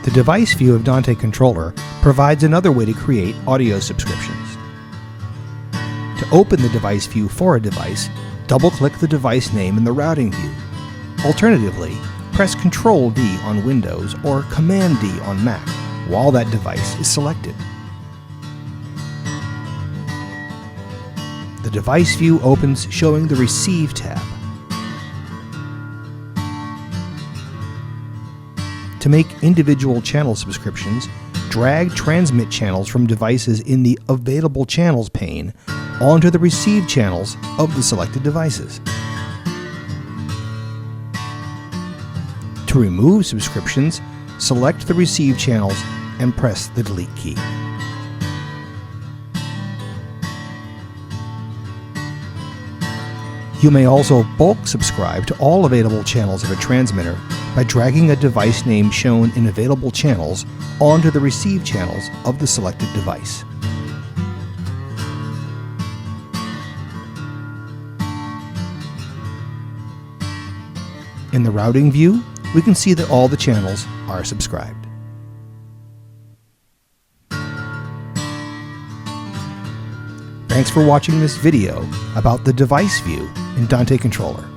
The device view of Dante Controller provides another way to create audio subscriptions. To open the device view for a device, double-click the device name in the routing view. Alternatively, press Ctrl-D on Windows or Command-D on Mac while that device is selected. The device view opens showing the Receive tab. To make individual channel subscriptions, drag transmit channels from devices in the Available Channels pane onto the Receive channels of the selected devices. To remove subscriptions, select the Receive channels and press the Delete key. You may also bulk subscribe to all available channels of a transmitter by dragging a device name shown in Available Channels onto the Receive channels of the selected device. In the routing view, we can see that all the channels are subscribed. Thanks for watching this video about the device view in Dante Controller.